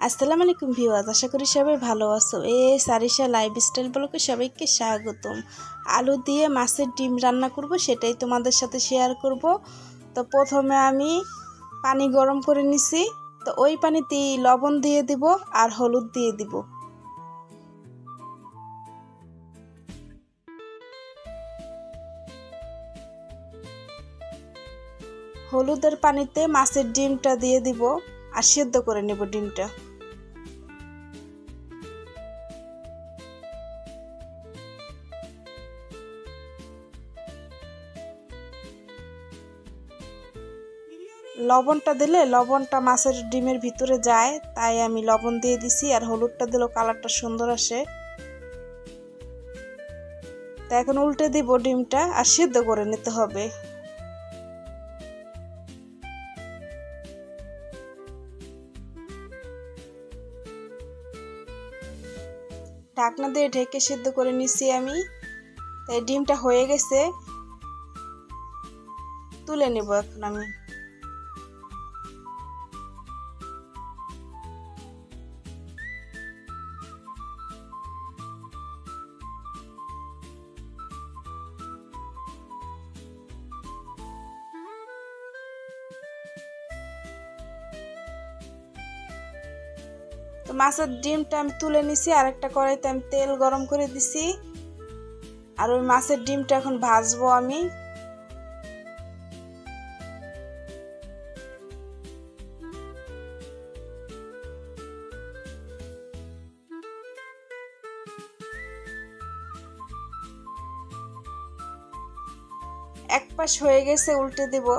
আসসালামু আলাইকুম ভিউয়ার্স, আশা করি সবাই ভালো আছো। এই সারিশা লাইফস্টাইল ব্লগে সবাইকে স্বাগতম। আলু দিয়ে মাছের ডিম রান্না করব, সেটাই তোমাদের সাথে শেয়ার করব। তো প্রথমে আমি পানি গরম করে নিছি। তো ওই পানিতে লবণ দিয়ে দিব আর হলুদ দিয়ে দিব। হলুদের পানিতে মাছের ডিমটা দিয়ে দিব আর সেদ্ধ করে নেব ডিমটা। লবণটা দিলে লবণটা মাছের ডিমের ভিতরে যায়, তাই আমি লবণ দিয়ে দিছি। আর হলুদটা দিলেও কালারটা সুন্দর আসে। তা এখন উল্টে দিব ডিমটা আর সিদ্ধ করে নিতে হবে। ঢাকনা দিয়ে ঢেকে সিদ্ধ করে নিছি আমি। তাই ডিমটা হয়ে গেছে, তুলে নেব এখন আমি। তো মাছের ডিমটা আমি তুলে নিছি। আর একটা কড়াইতে আমি তেল গরম করে দিছি। আর ওই মাছের ডিমটা এখন ভাজবো আমি। এক পাশ হয়ে গেছে, উল্টে দেব।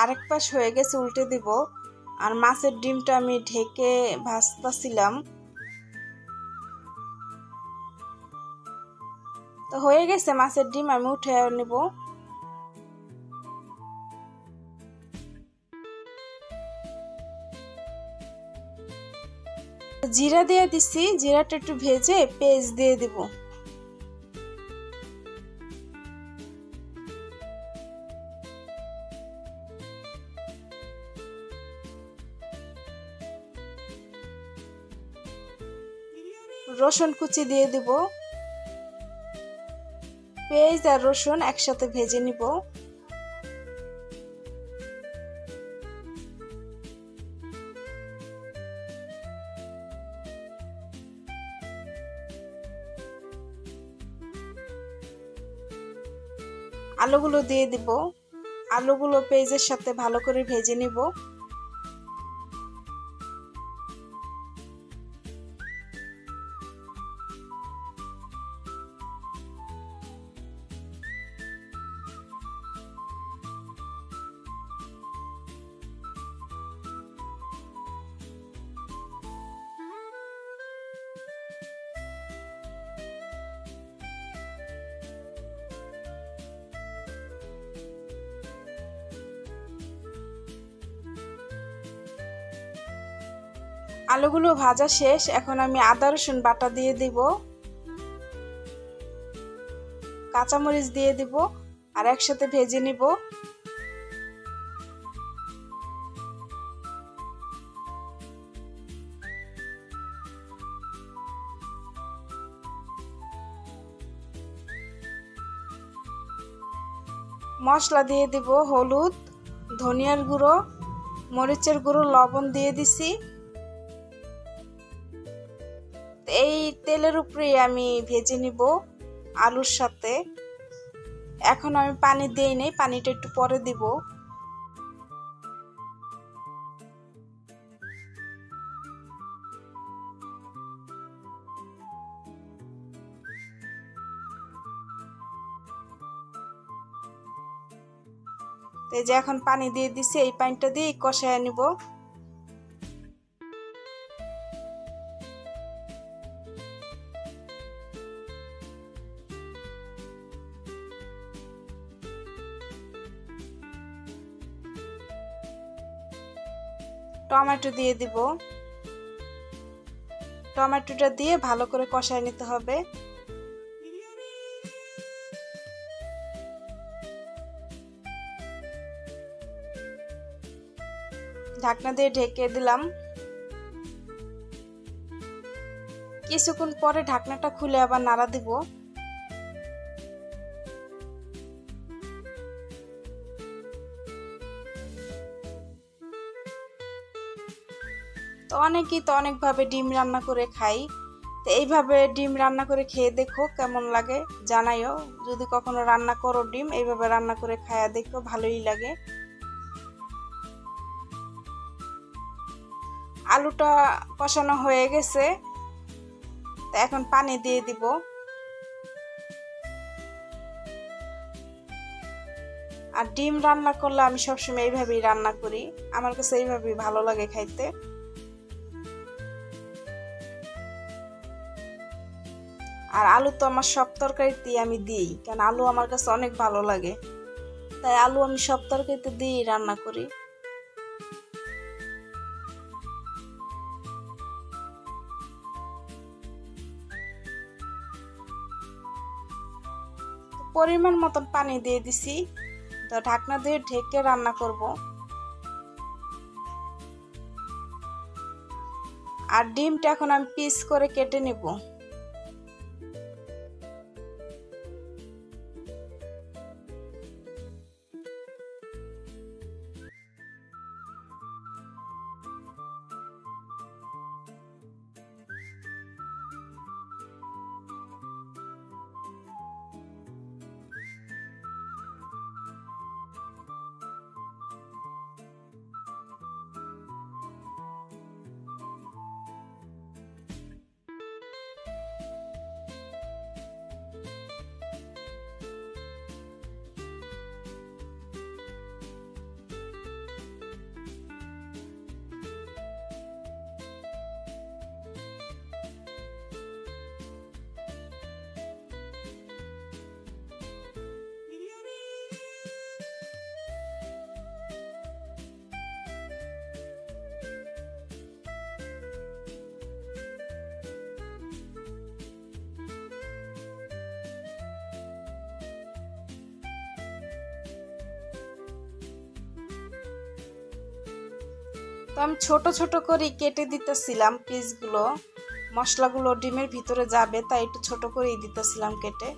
আরেক পাশ হয়ে গেছে, উল্টে দিব। আর মাছের ডিমটা আমি ঢেকে ভাজতেছিলাম। তো হয়ে গেছে মাছের ডিম, আমি উঠে নেব। জিরা দিয়ে দিছি, জিরাটা একটু ভেজে পেঁয়াজ দিয়ে দিব। রসুন কুচি দিয়ে দিব। পেঁয়াজ আর রসুন একসাথে ভেজে নিব। আলুগুলো দিয়ে দিব। আলুগুলো পেঁয়াজের সাথে ভালো করে ভেজে নিব। আলুগুলো ভাজা শেষ, এখন আমি আদা রসুন বাটা দিয়ে দিব, কাঁচামরিচ দিয়ে দিব আর একসাথে ভেজে নিব। মশলা দিয়ে দিব হলুদ, ধনিয়ার গুঁড়ো, মরিচের গুঁড়ো, লবণ দিয়ে দিছি। এই তেলের উপরে আমি ভেজে নিব আলুর সাথে। এখন আমি পানি দেই নাই, পানিটা একটু পরে দিব। এই যে এখন পানি দিয়ে দিছি, এই পানিটা দিয়ে কষায় নিব। টমেটো দিয়ে দিব। টমেটোটা দিয়ে ভালো করে কষায় নিতে হবে। ঢাকনা দিয়ে ঢেকে দিলাম। কিছুক্ষণ পরে ঢাকনাটা খুলে আবার নাড়া দিব। তো অনেকেই তো অনেকভাবে ডিম রান্না করে খাই, তো এইভাবে ডিম রান্না করে খেয়ে দেখো কেমন লাগে জানাইও। যদি কখনো রান্না করো ডিম এইভাবে রান্না করে খায়া দেখো, ভালোই লাগে। আলুটা কষানো হয়ে গেছে, তো এখন পানি দিয়ে দিব। আর ডিম রান্না করলে আমি সবসময় এইভাবেই রান্না করি, আমার কাছে এইভাবেই ভালো লাগে খাইতে। আর আলু তো আমার সব তরকারিতে আমি দিই, কারণ আলু আমার কাছে অনেক ভালো লাগে, তাই আলু আমি সব তরকারিতে দিয়েই রান্না করি। পরিমাণ মতন পানি দিয়ে দিছি, তো ঢাকনা দিয়ে ঢেকে রান্না করব। আর ডিমটা এখন আমি পিস করে কেটে নেব। তো আমি ছোট ছোট করে কেটে দিতেছিলাম পিসগুলো, মশলাগুলো ডিমের ভিতরে যাবে তাই একটু ছোট করেই দিতেছিলাম কেটে।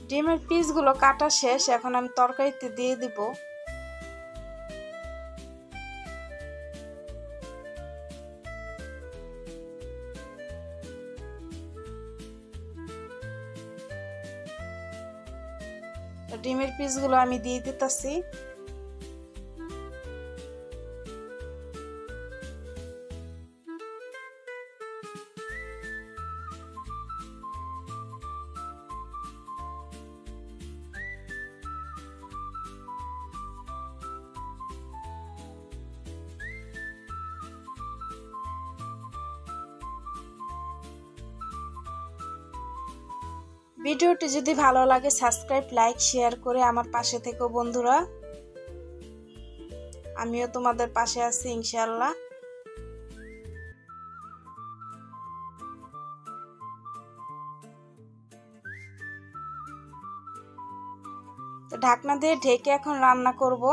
ডিমের পিসগুলো কাটা শেষ, এখন আমি তরকারিতে দিয়ে দিব। ডিমের পিসগুলো আমি দিয়ে দিতেছি। ভিডিওটি যদি ভালো লাগে সাবস্ক্রাইব, লাইক, শেয়ার করে আমার পাশে থেকো বন্ধুরা। আমিও তোমাদের পাশে আছি ইনশাআল্লাহ। তো ঢাকনা দিয়ে ঢেকে এখন রান্না করব।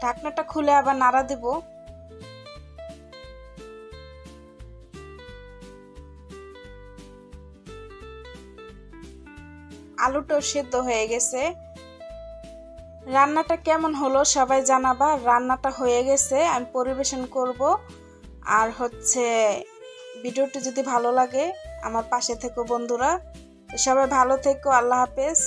ঢাকনাটা খুলে আবার নাড়া দেব। আলুটাও সেদ্ধ হয়ে গেছে। রান্নাটা কেমন হলো সবাই জানাবা। রান্নাটা হয়ে গেছে, আমি পরিবেশন করব। আর ভিডিওটি যদি ভালো লাগে আমার পাশে থেকো বন্ধুরা। সবাই ভালো থেকো, আল্লাহ হাফেজ।